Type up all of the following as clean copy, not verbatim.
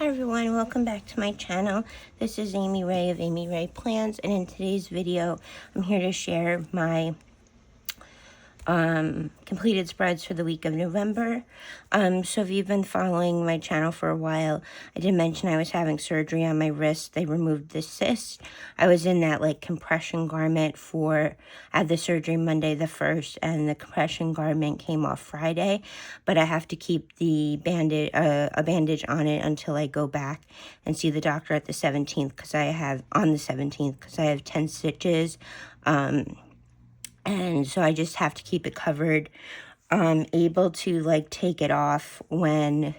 Hi everyone, welcome back to my channel. This is Amy Ray of Amy Ray Plans, and in today's video, I'm here to share my completed spreads for the week of November. So if you've been following my channel for a while, I did mention I was having surgery on my wrist. They removed the cyst. I was in that like compression garment I had the surgery Monday the 1st, and the compression garment came off Friday, but I have to keep the bandage, a bandage on it until I go back and see the doctor at the 17th, because I have 10 stitches. And so I just have to keep it covered. I'm able to like take it off when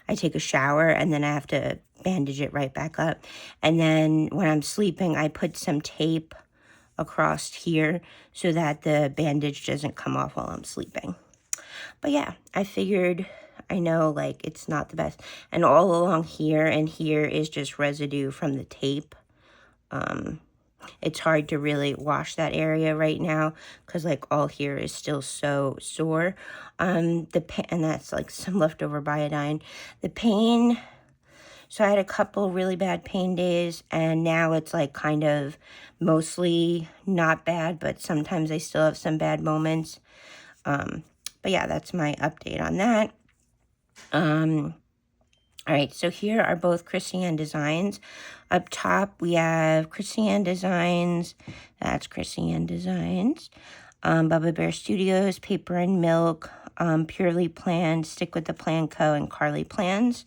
I take a shower, and then I have to bandage it right back up. And then when I'm sleeping, I put some tape across here so that the bandage doesn't come off while I'm sleeping. But yeah, I figured, I know like it's not the best. And all along here and here is just residue from the tape. It's hard to really wash that area right now because like all here is still so sore. And that's like some leftover iodine. The pain, so I had a couple really bad pain days, and now it's like kind of mostly not bad, but sometimes I still have some bad moments. But yeah, that's my update on that. All right, so here are both Krissy Designs. Up top, we have Krissy Designs. That's Krissy Designs. Bubba Bear Studios, Paper and Milk, Purely Planned, Stick with the Plan Co., and Carly Plans.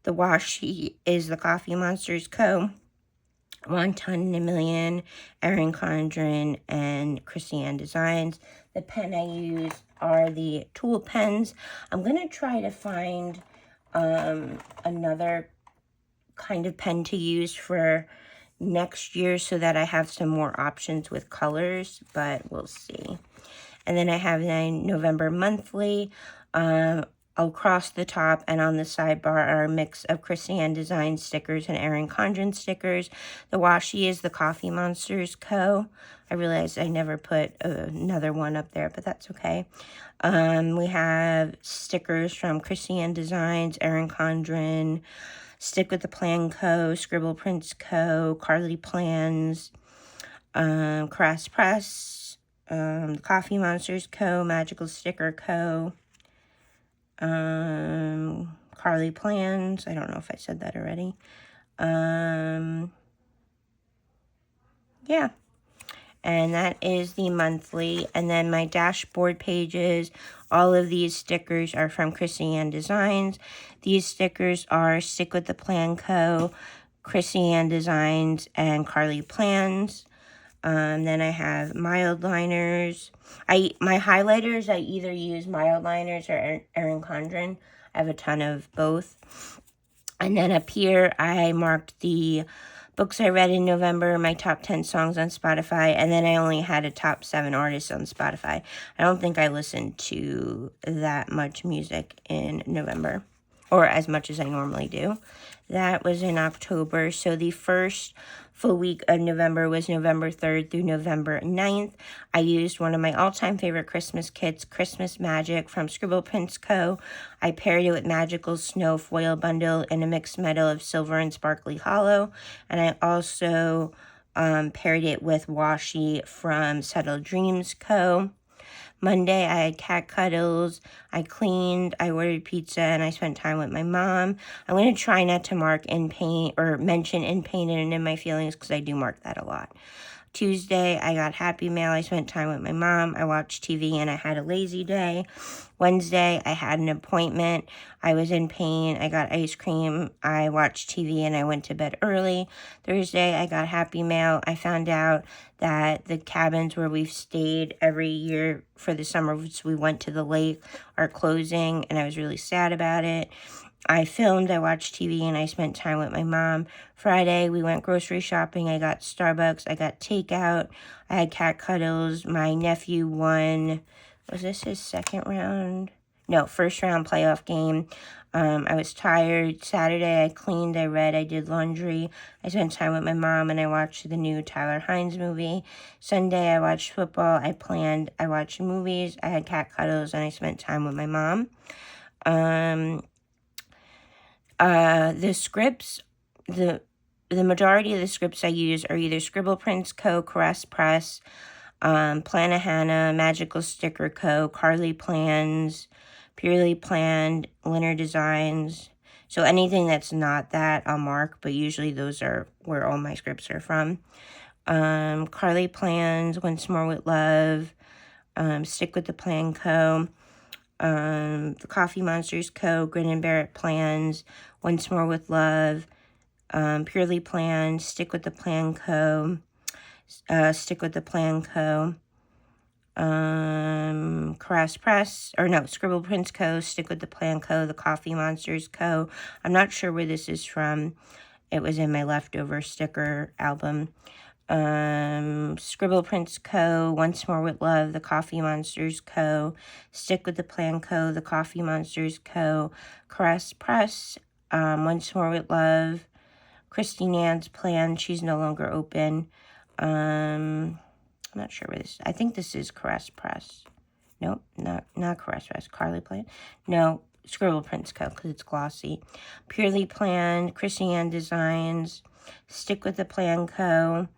The washi is the Coffee Monsters Co., One Ton in a Million, Erin, Condren, and Krissy Designs. The pen I use are the Tool pens. I'm going to try to find another kind of pen to use for next year so that I have some more options with colors, but we'll see. And then I have my November monthly. Across the top and on the sidebar are a mix of Krissy Design stickers and Erin Condren stickers. The washi is the Coffee Monsters Co. I realized I never put another one up there, but that's okay. We have stickers from Krissy Designs, Erin Condren, Stick with the Plan Co., Scribble Prints Co., Carly Plans, Crass Press, Coffee Monsters Co., Magical Sticker Co., Carly Plans. I don't know if I said that already. Yeah. And that is the monthly. And then my dashboard pages, all of these stickers are from Krissy Designs. These stickers are Stick with the Plan Co., Krissy Designs, and Carly Plans. Then I have mild liners. My highlighters, I either use mild liners or Erin Condren. I have a ton of both. And then up here, I marked the books I read in November, my top 10 songs on Spotify, and then I only had a top 7 artists on Spotify. I don't think I listened to that much music in November, or as much as I normally do. That was in October, so the first full week of November was November 3rd through November 9th. I used one of my all-time favorite Christmas kits, Christmas Magic from Scribble Prints Co. I paired it with Magical Snow Foil Bundle in a mixed metal of silver and sparkly hollow, and I also paired it with washi from Settled Dreams Co. Monday, I had cat cuddles, I cleaned, I ordered pizza, and I spent time with my mom. I'm going to try not to mark in pain or mention in pain and in my feelings because I do mark that a lot. Tuesday, I got Happy Mail. I spent time with my mom. I watched TV and I had a lazy day. Wednesday, I had an appointment. I was in pain. I got ice cream. I watched TV and I went to bed early. Thursday, I got Happy Mail. I found out that the cabins where we've stayed every year for the summer, which we went to the lake, are closing, and I was really sad about it. I filmed, I watched TV, and I spent time with my mom. Friday, we went grocery shopping. I got Starbucks. I got takeout. I had cat cuddles. My nephew won. Was this his second round? No, first round playoff game. I was tired. Saturday, I cleaned, I read, I did laundry. I spent time with my mom, and I watched the new Tyler Hines movie. Sunday, I watched football. I planned. I watched movies. I had cat cuddles, and I spent time with my mom. The scripts, the majority of the scripts I use are either Scribble Prints Co., Caress Press, Plannahana, Magical Sticker Co., Carly Plans, Purely Planned, Linner Designs. So anything that's not that, I'll mark, but usually those are where all my scripts are from. Carly Plans, Once More with Love, Stick with the Plan Co., the Coffee Monsters Co., Grin and Bear It Plans, Once More with Love, Purely Planned, Stick with the Plan Co., Stick with the Plan Co., Caress Press, or no, Scribble Prints Co., Stick with the Plan Co., the Coffee Monsters Co. I'm not sure where this is from. It was in my leftover sticker album. Scribble Prints Co., Once More with Love, the Coffee Monsters Co., Stick with the Plan Co., the Coffee Monsters Co., Caress Press, Once More with Love, Christy Nan's Plan, she's no longer open. I'm not sure where this is. I think this is Caress Press. Nope, not Caress Press. Carly Plan. No, Scribble Prints Co., because it's glossy. Purely Planned, Krissy Ann Designs, Stick with the Plan Co.,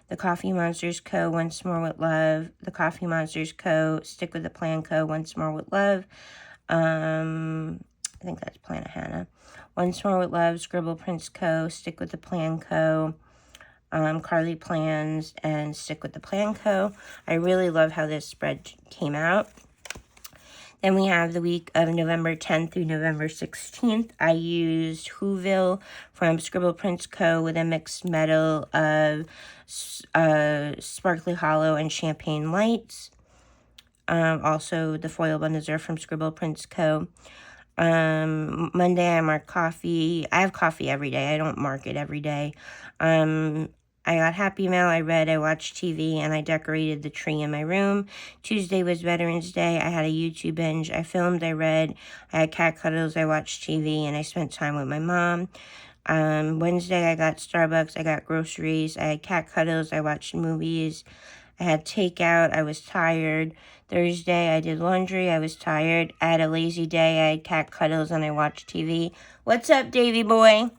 the Coffee Monsters Co., Once More with Love, the Coffee Monsters Co., Stick with the Plan Co., Once More with Love. I think that's Plannahana. Once More with Love, Scribble Prints Co., Stick with the Plan Co., Carly Plans, and Stick with the Plan Co. I really love how this spread came out. Then we have the week of November 10th through November 16th. I used Whoville from Scribble Prints Co. with a mixed metal of Sparkly Hollow and Champagne Lights. Also, the foil bundles are from Scribble Prints Co. Monday, I mark coffee. I have coffee every day. I don't mark it every day. I got Happy Mail, I read, I watched TV, and I decorated the tree in my room. Tuesday was Veterans Day. I had a YouTube binge. I filmed, I read, I had cat cuddles, I watched TV, and I spent time with my mom. Wednesday, I got Starbucks, I got groceries, I had cat cuddles, I watched movies, I had takeout, I was tired. Thursday, I did laundry, I was tired. I had a lazy day, I had cat cuddles, and I watched TV. What's up, Davy boy?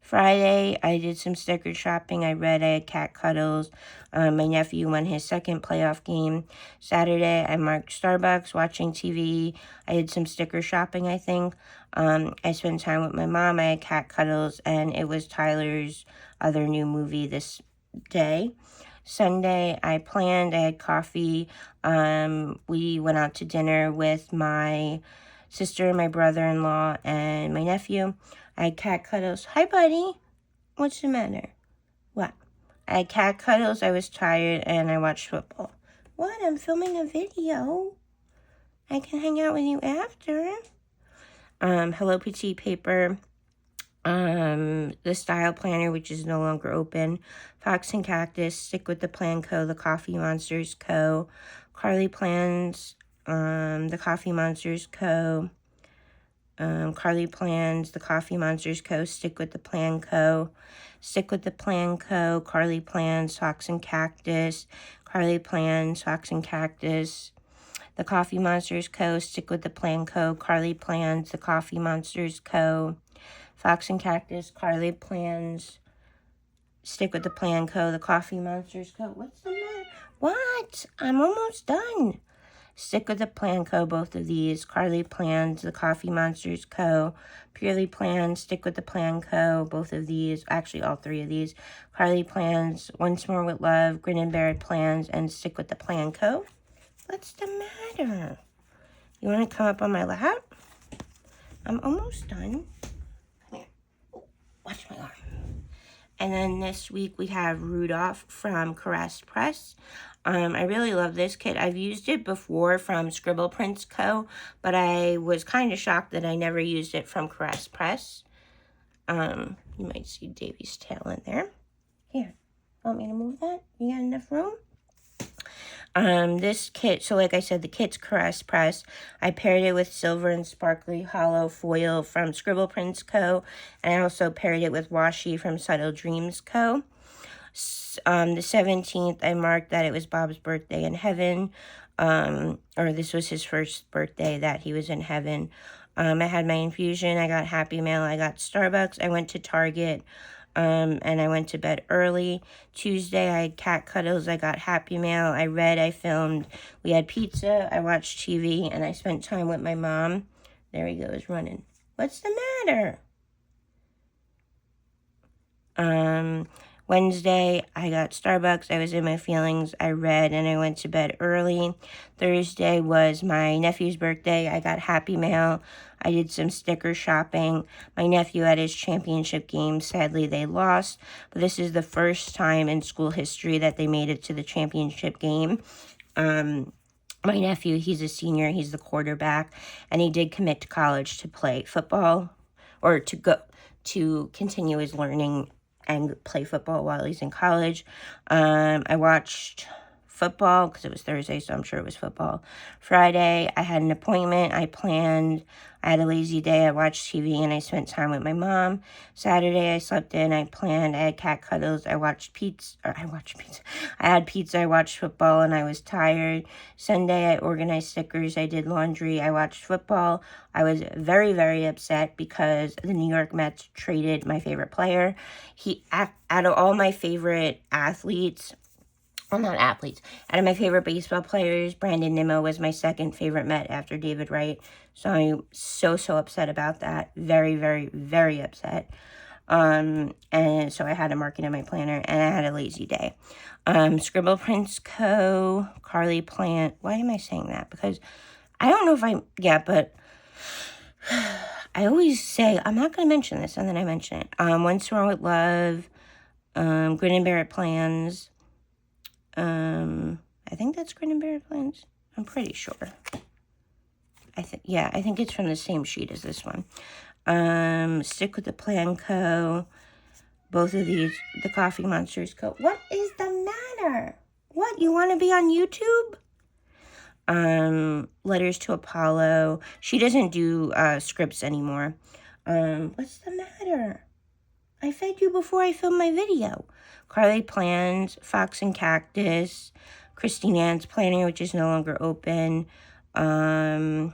Friday, I did some sticker shopping. I read, I had cat cuddles. My nephew won his second playoff game. Saturday, I marked Starbucks, watching TV. I did some sticker shopping, I think. I spent time with my mom. I had cat cuddles, and it was Tyler's other new movie this day. Sunday, I planned, I had coffee. We went out to dinner with my sister, my brother-in-law, and my nephew. I had cat cuddles. Hi, buddy. What's the matter? What? I had cat cuddles, I was tired, and I watched football. What? I'm filming a video. I can hang out with you after. Hello Petite Paper. The Style Planner, which is no longer open. Fox and Cactus, Stick with the Plan Co., the Coffee Monsters Co., Carly Plans, the Coffee Monsters Co., Carly Plans, the Coffee Monsters Co., Stick with the Plan Co., Stick with the Plan Co., Carly Plans, Fox and Cactus, Carly Plans, Fox and Cactus, the Coffee Monsters Co., Stick with the Plan Co., Carly Plans, the Coffee Monsters Co., Fox and Cactus, Carly Plans, Stick with the Plan Co., the Coffee Monsters Co. What's the matter? What? I'm almost done. Stick with the Plan Co., both of these. Carly Plans, the Coffee Monsters Co. Purely Plans, Stick with the Plan Co., both of these. Actually, all three of these. Carly Plans, Once More with Love, Grin and Bear It Plans, and Stick with the Plan Co. What's the matter? You want to come up on my lap? I'm almost done. Come here. Oh, watch my arm. And then this week we have Rudolph from Caress Press. I really love this kit. I've used it before from Scribble Prints Co., but I was kind of shocked that I never used it from Caress Press. You might see Davy's tail in there. Here, want me to move that? You got enough room? This kit, so like I said, the kit's Caress Press. I paired it with Silver and Sparkly Hollow Foil from Scribble Prints Co., and I also paired it with Washi from Subtle Dreams Co. The 17th, I marked that it was Bob's birthday in heaven, or this was his first birthday that he was in heaven. I had my infusion. I got Happy Meal. I got Starbucks. I went to Target. And I went to bed early. Tuesday, I had cat cuddles. I got Happy Meal. I read. I filmed. We had pizza. I watched TV. And I spent time with my mom. There he goes, running. What's the matter? Wednesday, I got Starbucks. I was in my feelings. I read and I went to bed early. Thursday was my nephew's birthday. I got Happy Mail. I did some sticker shopping. My nephew had his championship game. Sadly, they lost. But this is the first time in school history that they made it to the championship game. My nephew, he's a senior. He's the quarterback. And he did commit to college to play football or to continue his learning and play football while he's in college. I watched football because it was Thursday, so I'm sure it was football. Friday, I had an appointment. I had a lazy day. I watched TV and I spent time with my mom. Saturday, I slept in. I had cat cuddles. I had pizza. I watched football and I was tired. Sunday, I organized stickers. I did laundry. I watched football. I was very, very upset because the New York Mets traded my favorite player. Out of all my favorite athletes, well, not athletes, out of my favorite baseball players, Brandon Nimmo was my second favorite Met after David Wright. So I'm so upset about that. Very, very, very upset. And so I had to mark it in my planner, and I had a lazy day. Scribble Prints Co., Carly Plant. Why am I saying that? Because I don't know if but I always say, I'm not going to mention this, and then I mention it. What's Wrong with Love, Grin and Bear It Plans. I think that's Grin and Bear It Plans. I'm pretty sure. I think it's from the same sheet as this one. Stick with the Plan Co. Both of these, the Coffee Monsters Co. What is the matter? What, you want to be on YouTube? Letters to Apollo. She doesn't do scripts anymore. What's the matter? I fed you before I filmed my video. Carly Plans, Fox and Cactus, Christine Ann's Planner, which is no longer open. The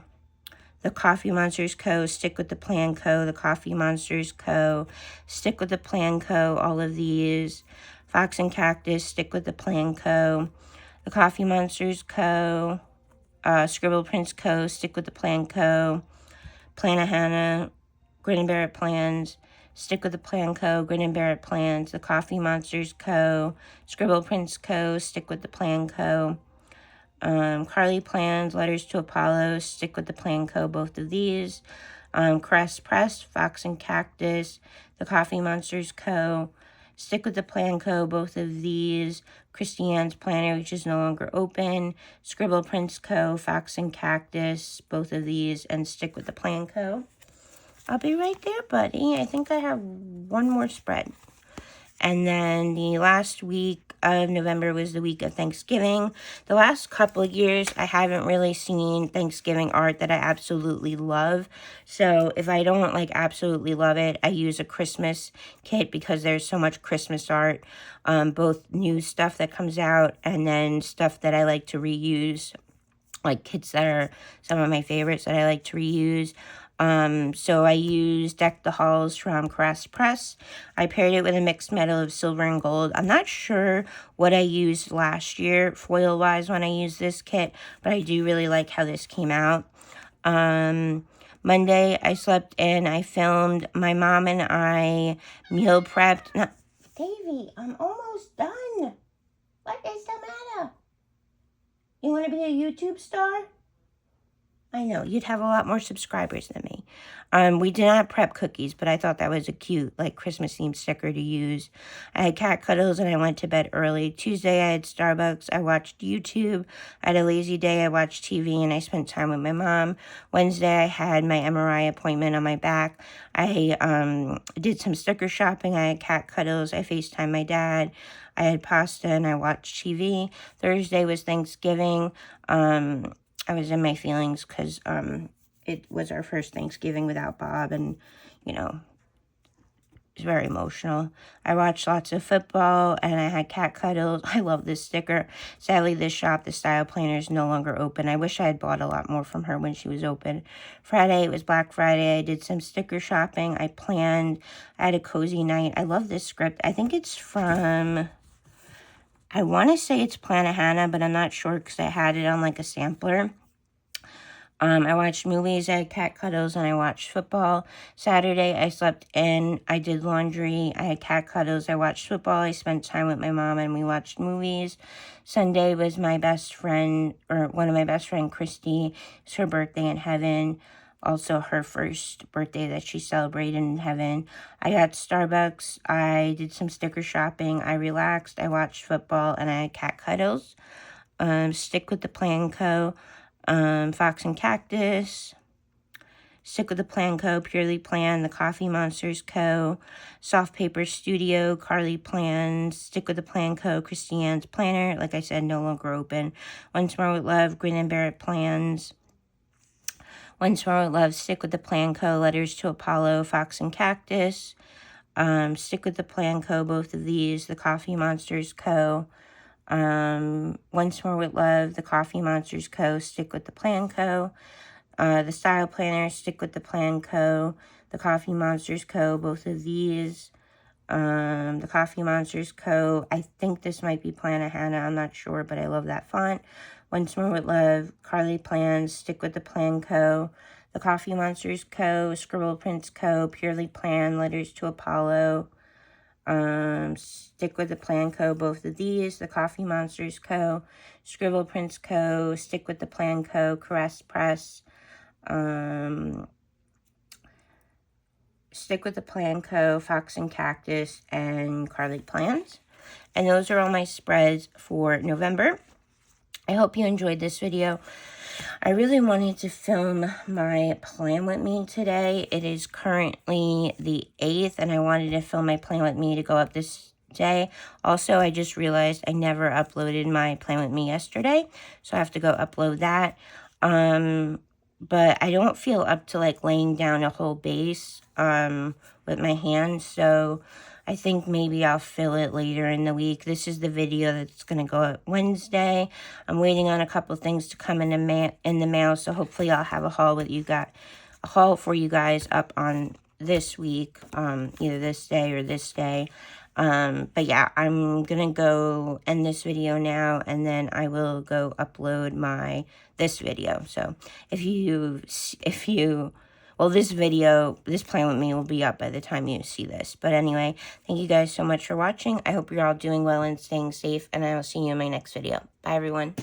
Coffee Monsters Co., Stick with the Plan Co., the Coffee Monsters Co., Stick with the Plan Co., all of these. Fox and Cactus, Stick with the Plan Co., the Coffee Monsters Co., Scribble Prints Co., Stick with the Plan Co., Plana Hannah, Grin and Bear It Plans, Stick with the Plan Co., Grin and Bear It Plans, the Coffee Monsters Co., Scribble Prints Co., Stick with the Plan Co., Carly Plans, Letters to Apollo, Stick with the Plan Co., both of these. Crest Press, Fox and Cactus, the Coffee Monsters Co., Stick with the Plan Co., both of these. Christiane's Planner, which is no longer open. Scribble Prints Co., Fox and Cactus, both of these, and Stick with the Plan Co. I'll be right there, buddy. I think I have one more spread. And then the last week of November was the week of Thanksgiving. The last couple of years, I haven't really seen Thanksgiving art that I absolutely love. So if I don't absolutely love it, I use a Christmas kit because there's so much Christmas art. Both new stuff that comes out and then stuff that I like to reuse. Like kits that are some of my favorites that I like to reuse. So I used Deck the Halls from Crest Press. I paired it with a mixed metal of silver and gold. I'm not sure what I used last year foil-wise when I used this kit, but I do really like how this came out. Monday, I slept in. I filmed. My mom and I meal prepped. No, Davey, I'm almost done. What is the matter? You want to be a YouTube star? I know, you'd have a lot more subscribers than me. We did not prep cookies, but I thought that was a cute, Christmas-themed sticker to use. I had cat cuddles, and I went to bed early. Tuesday, I had Starbucks. I watched YouTube. I had a lazy day. I watched TV, and I spent time with my mom. Wednesday, I had my MRI appointment on my back. I did some sticker shopping. I had cat cuddles. I FaceTimed my dad. I had pasta, and I watched TV. Thursday was Thanksgiving. I was in my feelings because it was our first Thanksgiving without Bob, and, It's very emotional. I watched lots of football, and I had cat cuddles. I love this sticker. Sadly, this shop, the Style Planner, is no longer open. I wish I had bought a lot more from her when she was open. Friday, it was Black Friday. I did some sticker shopping. I had a cozy night. I love this script. I think it's from, I want to say it's Plannahannah, but I'm not sure because I had it on like a sampler. I watched movies, I had cat cuddles, and I watched football. Saturday, I slept in, I did laundry, I had cat cuddles, I watched football, I spent time with my mom, and we watched movies. Sunday was my best friend, or one of my best friend, Krissy. It's her birthday in heaven. Also, her first birthday that she celebrated in heaven. I got Starbucks, I did some sticker shopping, I relaxed, I watched football, and I had cat cuddles. Stick with the Plan Co. Fox and Cactus, Stick with the Plan Co., Purely Plan, The Coffee Monsters Co., Soft Paper Studio, Carly Plans, Stick with the Plan Co., Christiane's Planner, like I said, no longer open. Once More with Love, Grin and Barrett Plans, Once More with Love, Stick with the Plan Co., Letters to Apollo, Fox and Cactus, Stick with the Plan Co., both of these, The Coffee Monsters Co., Once More with Love, The Coffee Monsters Co., Stick with the Plan Co., The Style Planner, Stick with the Plan Co., The Coffee Monsters Co., both of these, The Coffee Monsters Co., I think this might be Plannahannah, I'm not sure, but I love that font. Once More with Love, Carly Plans, Stick with the Plan Co., The Coffee Monsters Co., Scribble Prints Co., Purely Plan, Letters to Apollo, Stick with the Plan Co., both of these, The Coffee Monsters Co., Scribble Prints Co., Stick with the Plan Co., Caress Press, Stick with the Plan Co., Fox and Cactus, and Carly Plans. And those are all my spreads for November. I hope you enjoyed this video. I really wanted to film my plan with me today. It is currently the 8th, and I wanted to film my plan with me to go up this day. Also, I just realized I never uploaded my plan with me yesterday, so I have to go upload that. But I don't feel up to like laying down a whole base with my hands, so I think maybe I'll fill it later in the week. This is the video that's going to go up Wednesday. I'm waiting on a couple things to come in the mail, so hopefully I'll have a haul for you guys up on this week, either this day or this day. But yeah, I'm going to go end this video now, and then I will go upload this video. So well, this plan with me will be up by the time you see this. But anyway, thank you guys so much for watching. I hope you're all doing well and staying safe, and I will see you in my next video. Bye, everyone.